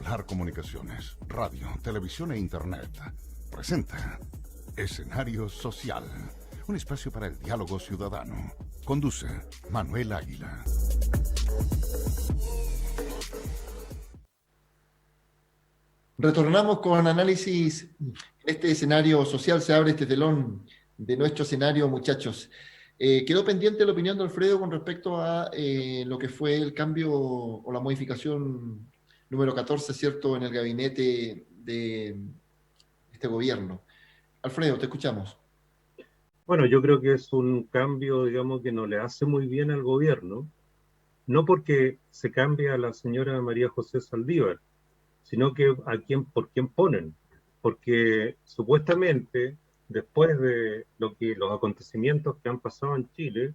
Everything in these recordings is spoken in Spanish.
Solar Comunicaciones, radio, televisión e internet presenta Escenario Social, un espacio para el diálogo ciudadano. Conduce Manuel Águila. Retornamos con análisis. En este escenario social se abre este telón de nuestro escenario, muchachos. Quedó pendiente la opinión de Alfredo con respecto a lo que fue el cambio o la modificación número 14, ¿cierto?, en el gabinete de este gobierno. Alfredo, te escuchamos. Bueno, yo creo que es un cambio, digamos, que no le hace muy bien al gobierno, no porque se cambie a la señora María José Saldívar, sino que por quién ponen, porque supuestamente después de los acontecimientos que han pasado en Chile,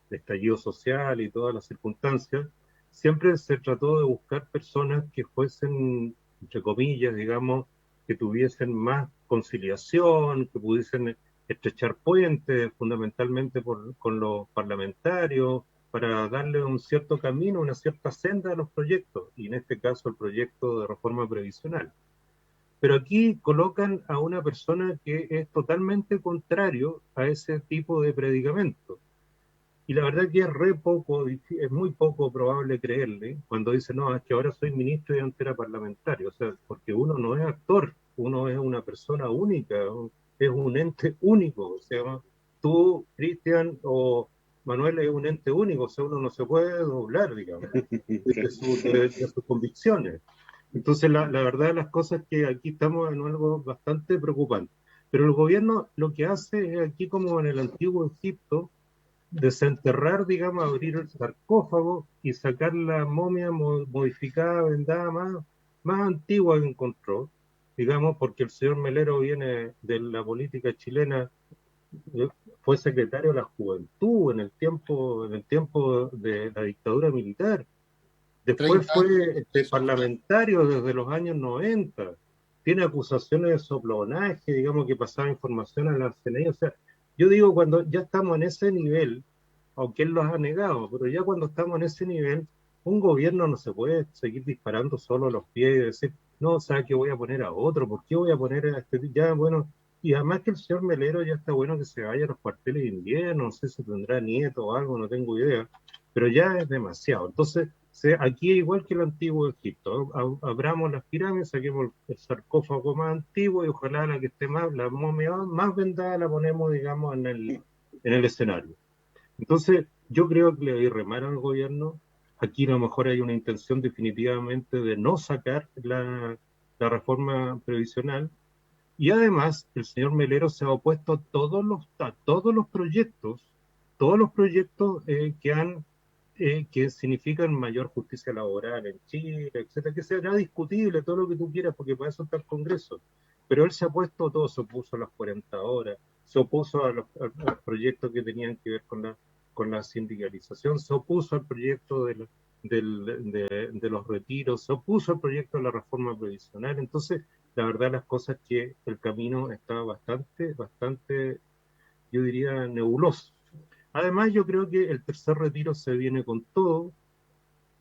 el estallido social y todas las circunstancias, siempre se trató de buscar personas que fuesen, entre comillas, digamos, que tuviesen más conciliación, que pudiesen estrechar puentes, fundamentalmente con los parlamentarios, para darle un cierto camino, una cierta senda a los proyectos, y en este caso el proyecto de reforma previsional. Pero aquí colocan a una persona que es totalmente contrario a ese tipo de predicamento. Y la verdad que es muy poco probable creerle cuando dice, no, es que ahora soy ministro y antes era parlamentario. O sea, porque uno no es actor, uno es una persona única, es un ente único. O sea, tú, Cristian o Manuel es un ente único, o sea, uno no se puede doblar, digamos, de sus convicciones. Entonces, la verdad de las cosas es que aquí estamos en algo bastante preocupante. Pero el gobierno lo que hace es aquí como en el antiguo Egipto, desenterrar, digamos, abrir el sarcófago y sacar la momia modificada, vendada, más antigua que encontró, digamos, porque el señor Melero viene de la política chilena, fue secretario de la Juventud en el tiempo de la dictadura militar. Después 30 años. fue parlamentario desde los años 90. Tiene acusaciones de soplonaje, digamos, que pasaba información a la CNI. O sea, yo digo, cuando ya estamos en ese nivel, aunque él los ha negado, pero ya cuando estamos en ese nivel, un gobierno no se puede seguir disparando solo a los pies y decir, no, ¿sabes qué voy a poner a otro? ¿Por qué voy a poner a este? Ya, bueno, y además que el señor Melero ya está bueno que se vaya a los cuarteles de invierno, no sé si tendrá nieto o algo, no tengo idea, pero ya es demasiado. Entonces, aquí es igual que el antiguo Egipto, ¿no? Abramos las pirámides, saquemos el sarcófago más antiguo y ojalá la que esté más, la momia más vendada la ponemos, digamos, en el escenario. Entonces, yo creo que le remaron al gobierno. Aquí a lo mejor hay una intención definitivamente de no sacar la reforma previsional. Y además, el señor Melero se ha opuesto a todos los proyectos que significan mayor justicia laboral en Chile, etcétera, que será discutible todo lo que tú quieras, porque para eso está el Congreso. Pero él se ha opuesto a todo, se opuso a las 40 horas, se opuso a los proyectos que tenían que ver con la sindicalización, se opuso al proyecto de los retiros, se opuso al proyecto de la reforma previsional. Entonces, la verdad las cosas es que el camino está bastante, yo diría, nebuloso. Además, yo creo que el tercer retiro se viene con todo,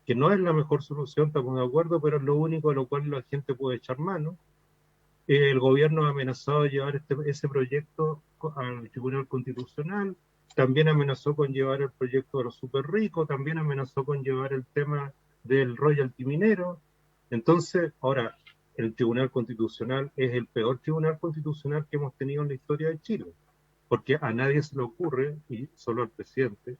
que no es la mejor solución, estamos de acuerdo, pero es lo único a lo cual la gente puede echar mano. El gobierno ha amenazado de llevar ese proyecto al Tribunal Constitucional, también amenazó con llevar el proyecto de los super ricos, también amenazó con llevar el tema del royalty minero. Entonces, ahora, el Tribunal Constitucional es el peor Tribunal Constitucional que hemos tenido en la historia de Chile, porque a nadie se le ocurre, y solo al presidente,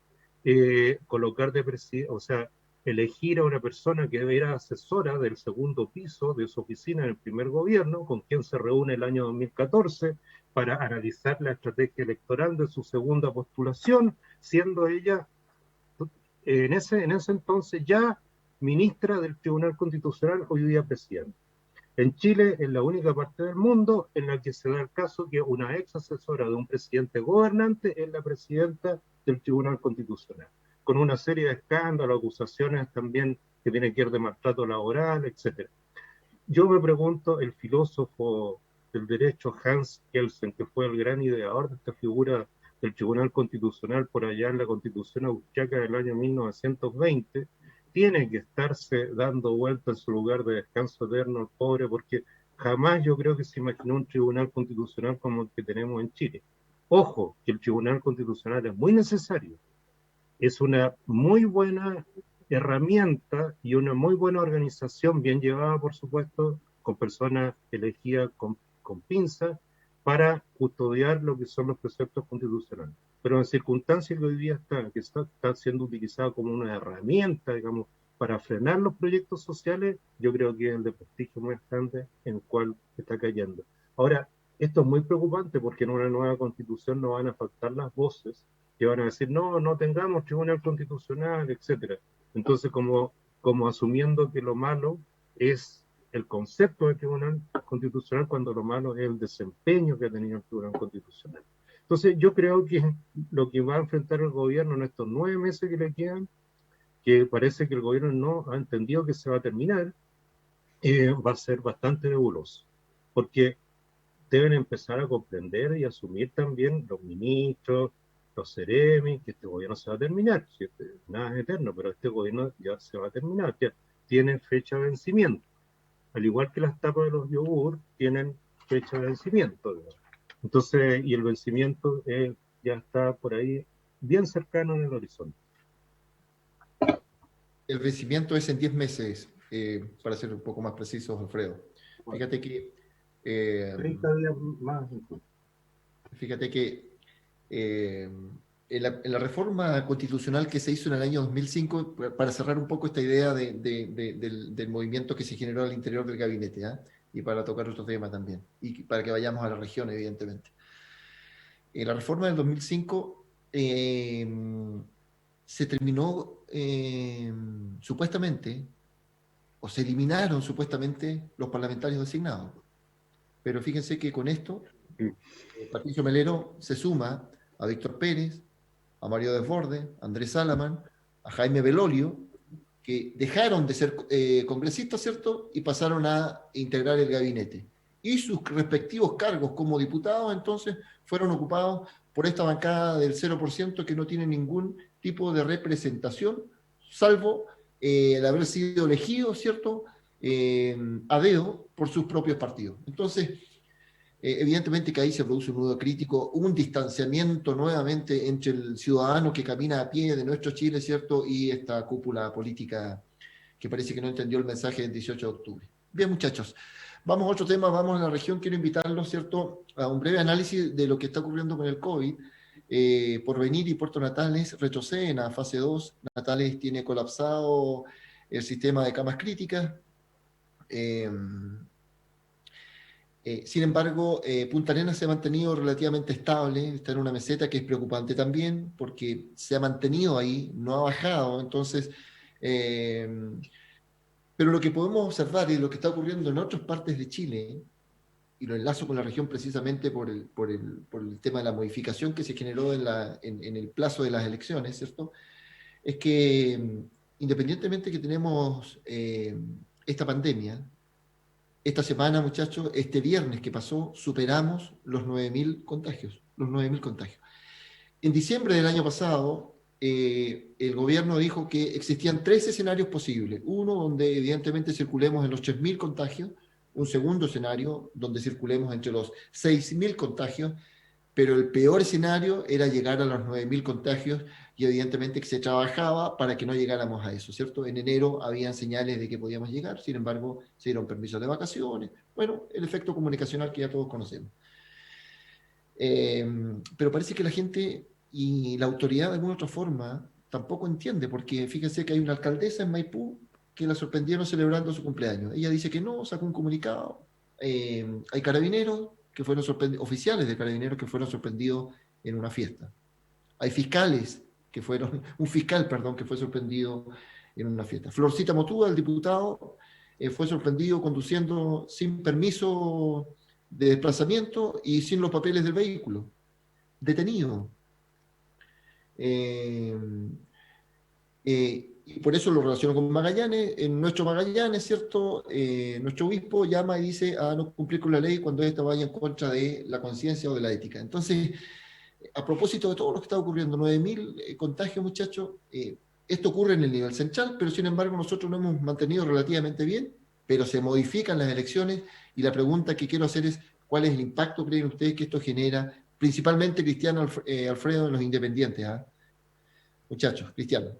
colocar de presidente, o sea, elegir a una persona que era asesora del segundo piso de su oficina en el primer gobierno, con quien se reúne el año 2014 para analizar la estrategia electoral de su segunda postulación, siendo ella en ese entonces ya ministra del Tribunal Constitucional, hoy día presidente. En Chile es la única parte del mundo en la que se da el caso que una ex asesora de un presidente gobernante es la presidenta del Tribunal Constitucional, con una serie de escándalos, acusaciones también que tienen que ver de maltrato laboral, etc. Yo me pregunto, el filósofo del derecho Hans Kelsen, que fue el gran ideador de esta figura del Tribunal Constitucional por allá en la Constitución austriaca del año 1920, tiene que estarse dando vuelta en su lugar de descanso eterno el pobre, porque jamás yo creo que se imaginó un tribunal constitucional como el que tenemos en Chile. Ojo, que el tribunal constitucional es muy necesario, es una muy buena herramienta y una muy buena organización, bien llevada, por supuesto, con personas elegidas con pinzas para custodiar lo que son los preceptos constitucionales. Pero en circunstancias que hoy día que está siendo utilizado como una herramienta, digamos, para frenar los proyectos sociales, yo creo que es el de prestigio más grande en el cual está cayendo. Ahora, esto es muy preocupante porque en una nueva constitución no van a faltar las voces que van a decir, no, no tengamos tribunal constitucional, etcétera. Entonces, como asumiendo que lo malo es el concepto del tribunal constitucional, cuando lo malo es el desempeño que ha tenido el tribunal constitucional. Entonces, yo creo que lo que va a enfrentar el gobierno en estos 9 meses que le quedan, que parece que el gobierno no ha entendido que se va a terminar, va a ser bastante nebuloso, porque deben empezar a comprender y asumir también los ministros, los seremis, que este gobierno se va a terminar. Nada es eterno, pero este gobierno ya se va a terminar, ya tiene fecha de vencimiento. Al igual que las tapas de los yogur, tienen fecha de vencimiento. Entonces, y el vencimiento ya está por ahí bien cercano en el horizonte. El vencimiento es en 10 meses, para ser un poco más precisos, Alfredo. Fíjate que 30 días más. Fíjate que en la reforma constitucional que se hizo en el año 2005, para cerrar un poco esta idea del movimiento que se generó al interior del gabinete, y para tocar otro tema también, y para que vayamos a la región, evidentemente. La reforma del 2005 se terminó supuestamente, o se eliminaron supuestamente los parlamentarios designados. Pero fíjense que con esto, Patricio Melero se suma a Víctor Pérez, a Mario Desbordes, a Andrés Salaman, a Jaime Belolio, que dejaron de ser congresistas, ¿cierto? Y pasaron a integrar el gabinete. Y sus respectivos cargos como diputados, entonces, fueron ocupados por esta bancada del 0% que no tiene ningún tipo de representación, salvo el haber sido elegido, ¿cierto?, a dedo por sus propios partidos. Entonces, evidentemente que ahí se produce un nudo crítico, un distanciamiento nuevamente entre el ciudadano que camina a pie de nuestro Chile, ¿cierto?, y esta cúpula política que parece que no entendió el mensaje del 18 de octubre. Bien, muchachos, vamos a otro tema, vamos a la región. Quiero invitarlos, ¿cierto?, a un breve análisis de lo que está ocurriendo con el COVID. Porvenir y Puerto Natales retroceden a fase 2. Natales tiene colapsado el sistema de camas críticas. Sin embargo, Punta Arenas se ha mantenido relativamente estable, está en una meseta que es preocupante también, porque se ha mantenido ahí, no ha bajado. Entonces, pero lo que podemos observar y lo que está ocurriendo en otras partes de Chile, y lo enlazo con la región precisamente por el tema de la modificación que se generó en el plazo de las elecciones, ¿cierto?, es que independientemente que tenemos esta pandemia, esta semana, muchachos, este viernes que pasó, superamos los 9.000 contagios, los 9.000 contagios. En diciembre del año pasado, el gobierno dijo que existían 3 escenarios posibles. Uno, donde evidentemente circulemos en los 3.000 contagios. Un segundo escenario, donde circulemos entre los 6.000 contagios. Pero el peor escenario era llegar a los 9.000 contagios, y evidentemente que se trabajaba para que no llegáramos a eso, ¿cierto? En enero habían señales de que podíamos llegar, sin embargo, se dieron permisos de vacaciones. Bueno, el efecto comunicacional que ya todos conocemos. Pero parece que la gente y la autoridad de alguna otra forma tampoco entiende, porque fíjense que hay una alcaldesa en Maipú que la sorprendieron celebrando su cumpleaños. Ella dice que no, sacó un comunicado. Hay carabineros que fueron oficiales de carabineros que fueron sorprendidos en una fiesta. Hay fiscales un fiscal que fue sorprendido en una fiesta. Florcita Motúa, el diputado, fue sorprendido conduciendo sin permiso de desplazamiento y sin los papeles del vehículo. Detenido. Y por eso lo relaciono con Magallanes. En nuestro Magallanes, ¿cierto?, nuestro obispo llama y dice a no cumplir con la ley cuando esta vaya en contra de la conciencia o de la ética. Entonces, a propósito de todo lo que está ocurriendo, 9.000 contagios, muchachos, Esto ocurre en el nivel central, pero sin embargo nosotros lo hemos mantenido relativamente bien, pero se modifican las elecciones y la pregunta que quiero hacer es, ¿cuál es el impacto, creen ustedes, que esto genera, principalmente Cristiano Alfredo, en los independientes? ¿Ah? Muchachos, Cristiano.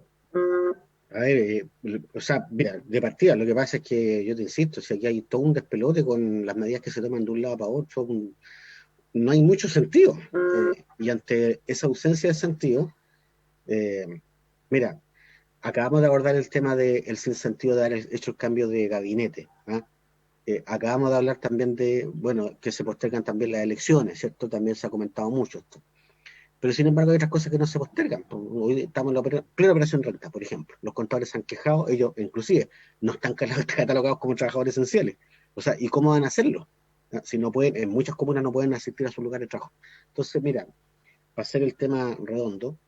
A ver, o sea, mira, de partida, lo que pasa es que yo te insisto, si aquí hay todo un despelote con las medidas que se toman de un lado para otro, no hay mucho sentido. Y ante esa ausencia de sentido, eh, mira, acabamos de abordar el tema del sinsentido de haber hecho el cambio de gabinete. ¿Ah? Acabamos de hablar también de, bueno, que se postergan también las elecciones, ¿cierto? También se ha comentado mucho esto. Pero sin embargo hay otras cosas que no se postergan. Hoy estamos en la plena operación renta, por ejemplo. Los contadores se han quejado, ellos inclusive no están catalogados como trabajadores esenciales. O sea, ¿y cómo van a hacerlo? Si no pueden, en muchas comunas no pueden asistir a su lugar de trabajo. Entonces, mira, para hacer el tema redondo,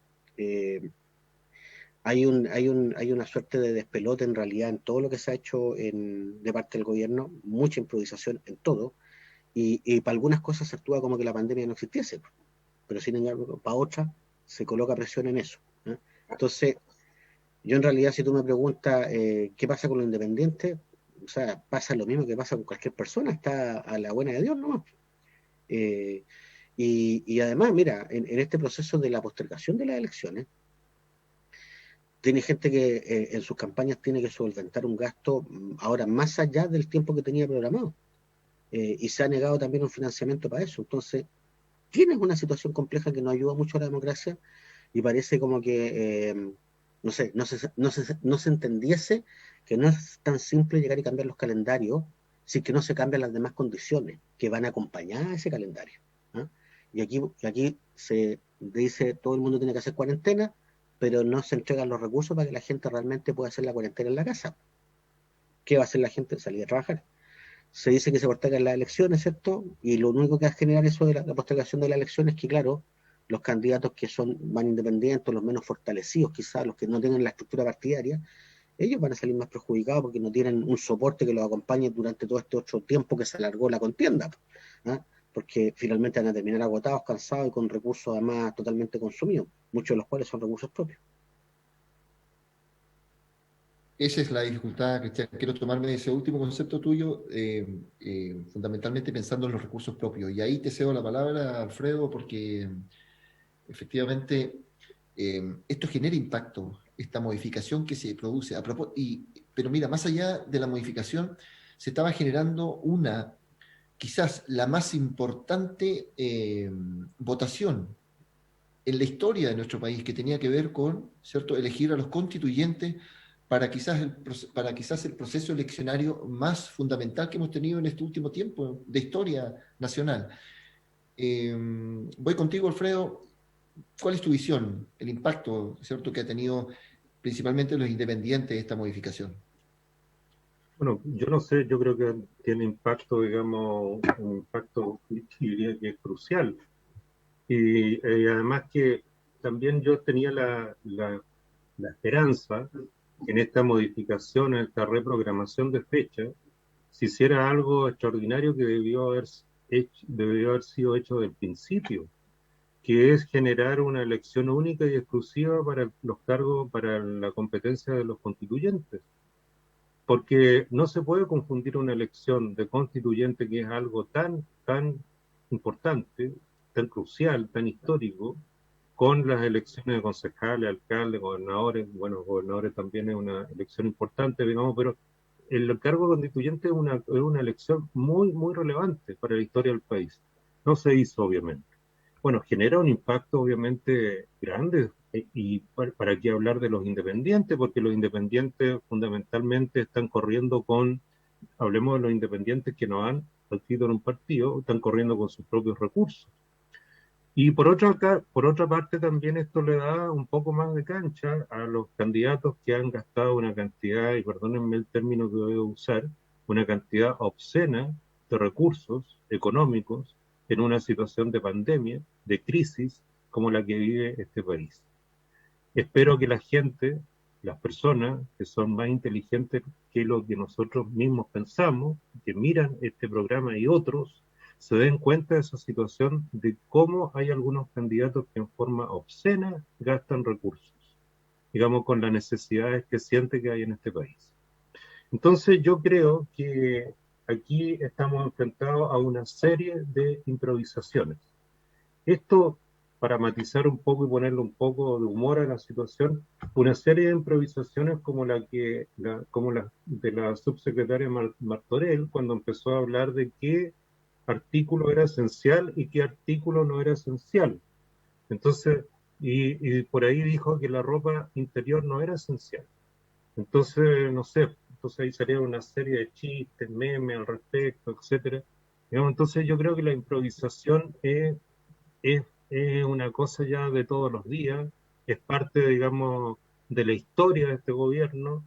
hay una suerte de despelote en realidad en todo lo que se ha hecho de parte del gobierno, mucha improvisación en todo, y para algunas cosas se actúa como que la pandemia no existiese, pero sin embargo, para otras se coloca presión en eso. ¿Eh? Entonces, yo en realidad, si tú me preguntas qué pasa con los independientes, o sea, pasa lo mismo que pasa con cualquier persona, está a la buena de Dios nomás. Y además, mira, en este proceso de la postergación de las elecciones, tiene gente que en sus campañas tiene que solventar un gasto ahora más allá del tiempo que tenía programado. Y se ha negado también un financiamiento para eso. Entonces, tienes una situación compleja que no ayuda mucho a la democracia y parece como que, no se entendiese que no es tan simple llegar y cambiar los calendarios si que no se cambian las demás condiciones que van a acompañar a ese calendario. ¿Ah? Y aquí se dice todo el mundo tiene que hacer cuarentena, pero no se entregan los recursos para que la gente realmente pueda hacer la cuarentena en la casa. ¿Qué va a hacer la gente? Salir a trabajar. Se dice que se postergan las elecciones, ¿cierto? Y lo único que va a generar eso de la postergación de las elecciones es que, claro, los candidatos que son más independientes, los menos fortalecidos quizás, los que no tienen la estructura partidaria, ellos van a salir más perjudicados porque no tienen un soporte que los acompañe durante todo este otro tiempo que se alargó la contienda. ¿Ah? Porque finalmente van a terminar agotados, cansados y con recursos además totalmente consumidos, muchos de los cuales son recursos propios. Esa es la dificultad, Cristian. Quiero tomarme ese último concepto tuyo, fundamentalmente pensando en los recursos propios. Y ahí te cedo la palabra, Alfredo, porque efectivamente esto genera impacto, esta modificación que se produce. Pero mira, más allá de la modificación, se estaba generando quizás la más importante votación en la historia de nuestro país, que tenía que ver con, ¿cierto?, elegir a los constituyentes para quizás el proceso eleccionario más fundamental que hemos tenido en este último tiempo de historia nacional. Voy contigo, Alfredo. ¿Cuál es tu visión, el impacto, ¿cierto?, que ha tenido principalmente los independientes esta modificación? Bueno, yo no sé, yo creo que tiene impacto, digamos, un impacto diría que es crucial. Y además que también yo tenía la esperanza que en esta modificación, en esta reprogramación de fecha, se hiciera algo extraordinario que debió haber sido hecho del principio, que es generar una elección única y exclusiva para los cargos, para la competencia de los constituyentes. Porque no se puede confundir una elección de constituyente, que es algo tan importante, tan crucial, tan histórico, con las elecciones de concejales, alcaldes, gobernadores. Bueno, gobernadores también es una elección importante, digamos, pero el cargo constituyente es una elección muy relevante para la historia del país. No se hizo, obviamente. Bueno, genera un impacto obviamente grande. Y para qué hablar de los independientes, porque los independientes fundamentalmente están corriendo hablemos de los independientes que no han partido en un partido, están corriendo con sus propios recursos. Y por otra parte también esto le da un poco más de cancha a los candidatos que han gastado una cantidad, y perdónenme el término que voy a usar, una cantidad obscena de recursos económicos en una situación de pandemia, de crisis como la que vive este país. Espero que la gente, las personas que son más inteligentes que lo que nosotros mismos pensamos, que miran este programa y otros, se den cuenta de esa situación de cómo hay algunos candidatos que en forma obscena gastan recursos. digamos, con las necesidades que siente que hay en este país. Entonces yo creo que aquí estamos enfrentados a una serie de improvisaciones. Esto, para matizar un poco y ponerle un poco de humor a la situación, una serie de improvisaciones como como la de la subsecretaria Martorell, cuando empezó a hablar de qué artículo era esencial y qué artículo no era esencial. Entonces, y por ahí dijo que la ropa interior no era esencial. Entonces, no sé, entonces ahí salía una serie de chistes, memes al respecto, etcétera. Digamos, entonces yo creo que la improvisación es una cosa ya de todos los días, es parte, digamos, de la historia de este gobierno.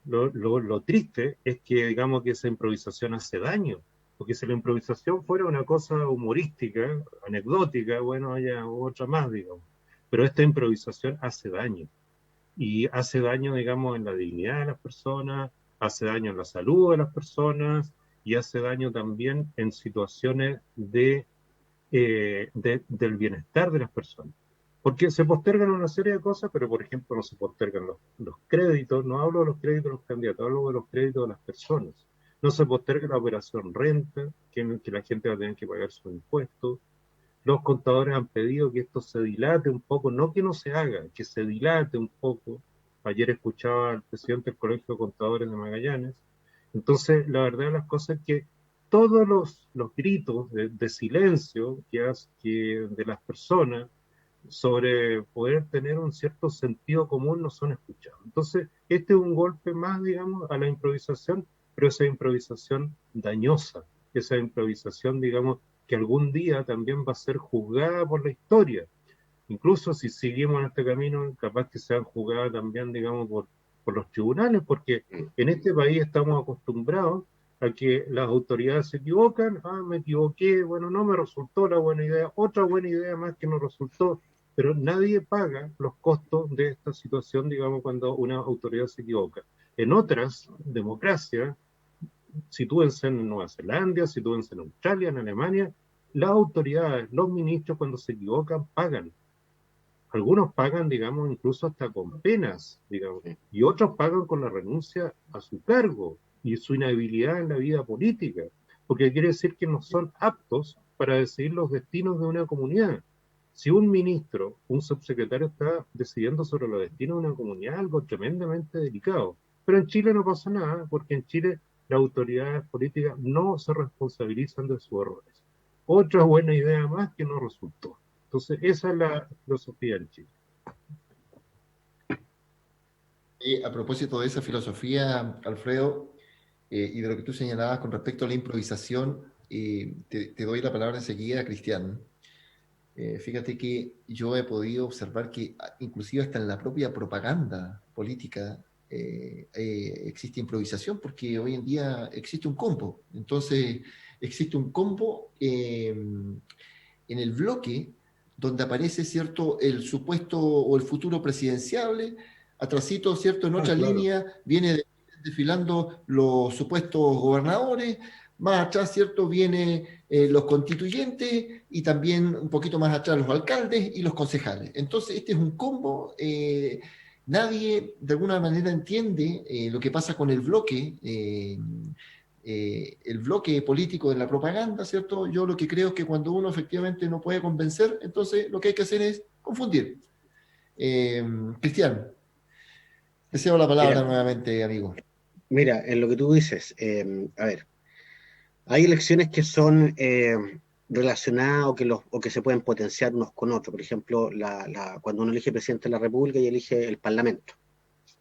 Lo triste es que, digamos, que esa improvisación hace daño, porque si la improvisación fuera una cosa humorística, anecdótica, bueno, haya otra más, digamos, pero esta improvisación hace daño, y hace daño, digamos, en la dignidad de las personas, hace daño en la salud de las personas, y hace daño también en situaciones del bienestar de las personas. Porque se postergan una serie de cosas, pero por ejemplo no se postergan los créditos, no hablo de los créditos de los candidatos, hablo de los créditos de las personas. No se posterga la operación renta, que la gente va a tener que pagar sus impuestos. Los contadores han pedido que esto se dilate un poco, no que no se haga, que se dilate un poco. Ayer escuchaba al presidente del Colegio de Contadores de Magallanes. Entonces, la verdad de las cosas es que todos los gritos de silencio de las personas sobre poder tener un cierto sentido común no son escuchados. Entonces, este es un golpe más, digamos, a la improvisación, pero esa improvisación dañosa, esa improvisación, digamos, que algún día también va a ser juzgada por la historia. Incluso si seguimos en este camino, capaz que sean juzgadas también, digamos, por los tribunales, porque en este país estamos acostumbrados a que las autoridades se equivocan, me equivoqué, bueno, no me resultó la buena idea, otra buena idea más que no resultó, pero nadie paga los costos de esta situación, digamos, cuando una autoridad se equivoca. En otras democracias, sitúense en Nueva Zelanda, sitúense en Australia, en Alemania, las autoridades, los ministros cuando se equivocan pagan. Algunos pagan, digamos, incluso hasta con penas, digamos, y otros pagan con la renuncia a su cargo y su inhabilidad en la vida política, porque quiere decir que no son aptos para decidir los destinos de una comunidad. Si un ministro, un subsecretario está decidiendo sobre los destinos de una comunidad, algo tremendamente delicado. Pero en Chile no pasa nada, porque en Chile las autoridades políticas no se responsabilizan de sus errores. Otra buena idea más que no resultó. Entonces, esa es la filosofía en Chile. A propósito de esa filosofía, Alfredo, y de lo que tú señalabas con respecto a la improvisación, te doy la palabra enseguida, Cristian. Fíjate que yo he podido observar que inclusive hasta en la propia propaganda política existe improvisación, porque hoy en día existe un combo. Entonces, existe un combo en el bloque donde aparece, ¿cierto?, el supuesto o el futuro presidenciable, atrasito, ¿cierto?, en otra Claro. línea viene desfilando los supuestos gobernadores, más atrás, ¿cierto?, viene los constituyentes y también un poquito más atrás los alcaldes y los concejales. Entonces, este es un combo. Nadie de alguna manera entiende lo que pasa con el bloque político de la propaganda, ¿cierto? Yo lo que creo es que cuando uno efectivamente no puede convencer, entonces lo que hay que hacer es confundir. Cristian, te cedo la palabra Mira, nuevamente, amigo. mira, en lo que tú dices, a ver, hay elecciones que son relacionadas o que se pueden potenciar unos con otros. Por ejemplo, cuando uno elige presidente de la República y elige el Parlamento,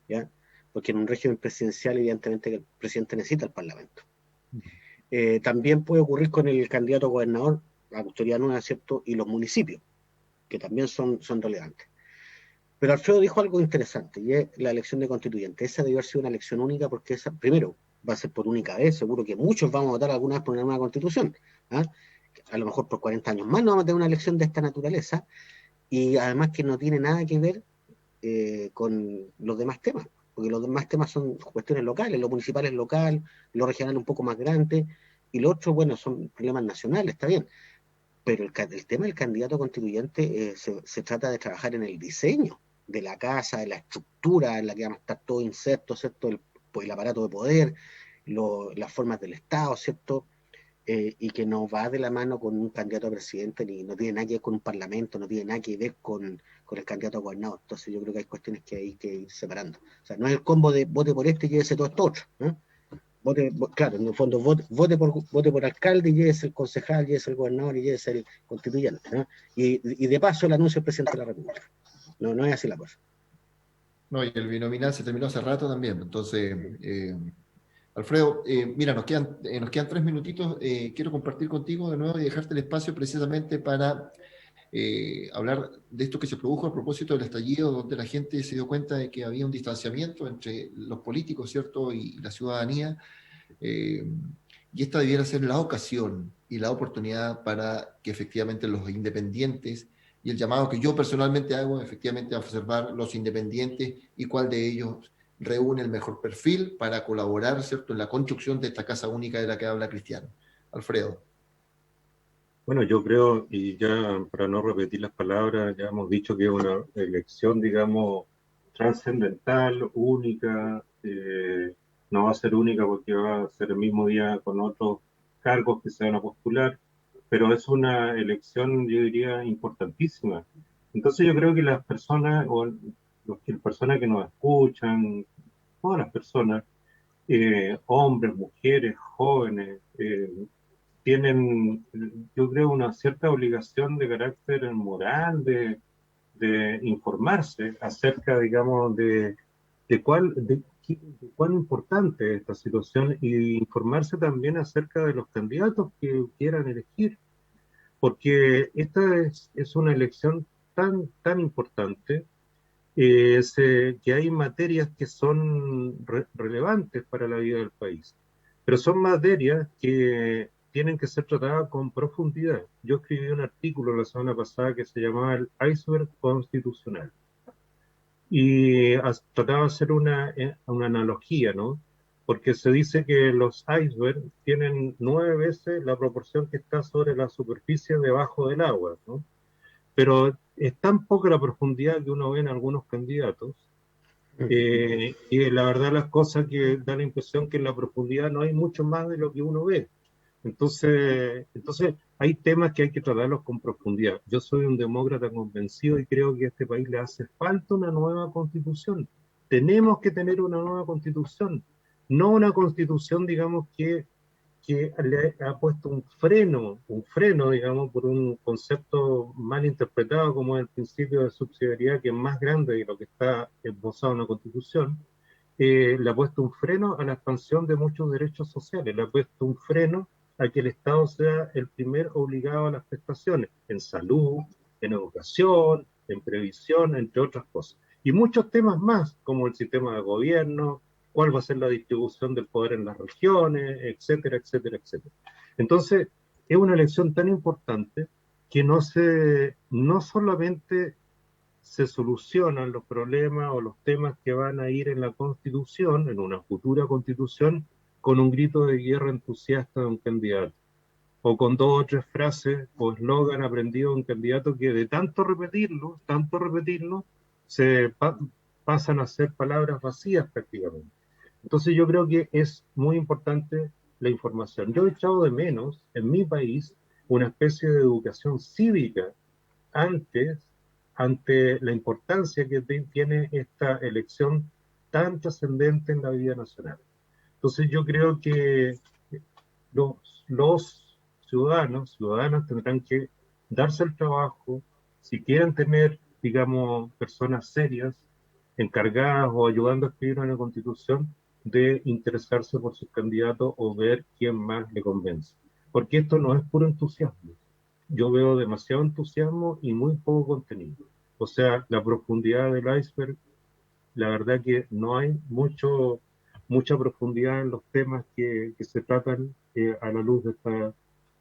¿ya? Porque en un régimen presidencial, evidentemente, el presidente necesita el Parlamento. También puede ocurrir con el candidato a gobernador, la autoridad nueva, ¿cierto? Y los municipios, que también son relevantes. Pero Alfredo dijo algo interesante, y es la elección de constituyente. Esa debió haber sido una elección única porque esa, primero, va a ser por única vez, seguro que muchos vamos a votar alguna vez por una nueva constitución. ¿Ah? A lo mejor por 40 años más no vamos a tener una elección de esta naturaleza, y además que no tiene nada que ver con los demás temas, porque los demás temas son cuestiones locales, lo municipal es local, lo regional un poco más grande, y lo otro, bueno, son problemas nacionales, está bien, pero el tema del candidato constituyente se trata de trabajar en el diseño de la casa, de la estructura en la que vamos a estar todos insertos, ¿cierto? El aparato de poder, las formas del Estado, ¿cierto? Y que no va de la mano con un candidato a presidente, ni no tiene nada que ver con un parlamento, no tiene nada que ver con el candidato a gobernador. Entonces yo creo que hay cuestiones que hay que ir separando. O sea, no es el combo de vote por este y llévese todo esto otro, ¿eh? Claro, en el fondo vote por alcalde y llévese el concejal, llévese el gobernador y llévese el constituyente, ¿eh? Y de paso el anuncio del presidente de la República. No es así la cosa. No, y el binominal se terminó hace rato también. Entonces, Alfredo, mira, nos quedan 3 minutitos. Quiero compartir contigo de nuevo y dejarte el espacio precisamente para hablar de esto que se produjo a propósito del estallido, donde la gente se dio cuenta de que había un distanciamiento entre los políticos, ¿cierto?, y la ciudadanía. Y esta debiera ser la ocasión y la oportunidad para que efectivamente los independientes, y el llamado que yo personalmente hago, efectivamente, a observar los independientes y cuál de ellos reúne el mejor perfil para colaborar, ¿cierto?, en la construcción de esta casa única de la que habla Cristiano. Alfredo. Bueno, yo creo, y ya para no repetir las palabras, ya hemos dicho que es una elección, digamos, trascendental, única, no va a ser única porque va a ser el mismo día con otros cargos que se van a postular, pero es una elección, yo diría, importantísima. Entonces yo creo que las personas, o las personas que nos escuchan, todas las personas, hombres, mujeres, jóvenes, tienen, yo creo, una cierta obligación de carácter moral, de informarse acerca, digamos, de cuán importante es esta situación, y informarse también acerca de los candidatos que quieran elegir, porque esta es una elección tan importante, que hay materias que son relevantes para la vida del país, pero son materias que tienen que ser tratadas con profundidad. Yo escribí un artículo la semana pasada que se llamaba El iceberg constitucional, y trataba de hacer una analogía, ¿no? Porque se dice que los icebergs tienen 9 veces la proporción que está sobre la superficie debajo del agua, ¿no? Pero es tan poca la profundidad que uno ve en algunos candidatos, y la verdad las cosas que da la impresión que en la profundidad no hay mucho más de lo que uno ve. Entonces hay temas que hay que tratarlos con profundidad. Yo soy un demócrata convencido y creo que a este país le hace falta una nueva constitución. Tenemos que tener una nueva constitución, no una constitución, digamos, que le ha puesto un freno, digamos, por un concepto mal interpretado como el principio de subsidiariedad, que es más grande de lo que está esbozado en la Constitución. Le ha puesto un freno a la expansión de muchos derechos sociales, le ha puesto un freno a que el Estado sea el primer obligado a las prestaciones, en salud, en educación, en previsión, entre otras cosas. Y muchos temas más, como el sistema de gobierno, cuál va a ser la distribución del poder en las regiones, etcétera, etcétera, etcétera. Entonces, es una elección tan importante que no solamente se solucionan los problemas o los temas que van a ir en la Constitución, en una futura Constitución, con un grito de guerra entusiasta de un candidato, o con 2 o 3 frases o eslogan aprendido de un candidato que de tanto repetirlo, pasan a ser palabras vacías prácticamente. Entonces yo creo que es muy importante la información. Yo he echado de menos en mi país una especie de educación cívica ante la importancia que tiene esta elección tan trascendente en la vida nacional. Entonces yo creo que los ciudadanas tendrán que darse el trabajo, si quieren tener, digamos, personas serias, encargadas o ayudando a escribir una constitución, de interesarse por sus candidatos o ver quién más le convence. Porque esto no es puro entusiasmo. Yo veo demasiado entusiasmo y muy poco contenido. O sea, la profundidad del iceberg, la verdad que no hay mucha profundidad en los temas que se tratan a la luz de esta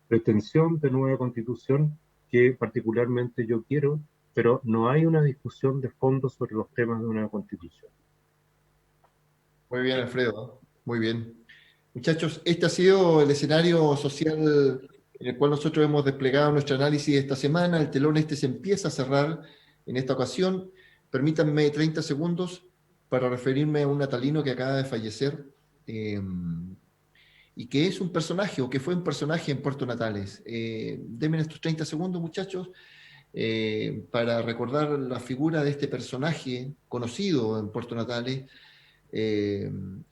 pretensión de nueva constitución que particularmente yo quiero, pero no hay una discusión de fondo sobre los temas de una constitución. Muy bien, Alfredo. Muy bien. Muchachos, este ha sido el escenario social en el cual nosotros hemos desplegado nuestro análisis esta semana. El telón se empieza a cerrar en esta ocasión. Permítanme 30 segundos para referirme a un natalino que acaba de fallecer y que es un personaje, o que fue un personaje en Puerto Natales. Denme estos 30 segundos, muchachos, para recordar la figura de este personaje conocido en Puerto Natales,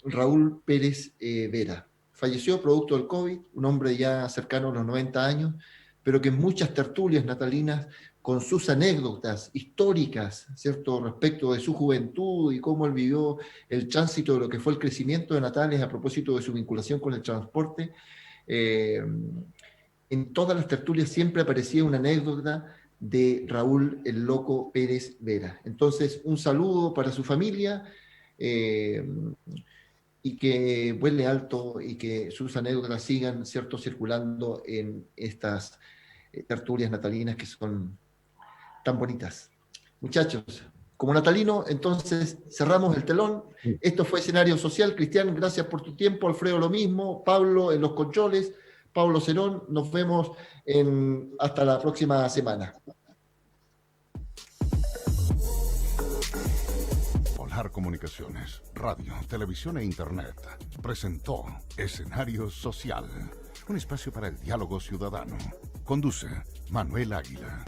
Raúl Pérez Vera. Falleció producto del COVID, un hombre ya cercano a los 90 años, pero que en muchas tertulias natalinas, con sus anécdotas históricas, ¿cierto?, respecto de su juventud y cómo él vivió el tránsito de lo que fue el crecimiento de Natales a propósito de su vinculación con el transporte, en todas las tertulias siempre aparecía una anécdota de Raúl el Loco Pérez Vera. Entonces, un saludo para su familia, y que vuele alto y que sus anécdotas sigan, ¿cierto?, circulando en estas tertulias natalinas que son tan bonitas. Muchachos, como natalino, entonces cerramos el telón. Esto fue Escenario Social. Cristian, gracias por tu tiempo. Alfredo, lo mismo. Pablo, en los controles. Pablo Cerón, nos vemos hasta la próxima semana. Polar Comunicaciones, radio, televisión e internet presentó Escenario Social, un espacio para el diálogo ciudadano. Conduce Manuel Águila.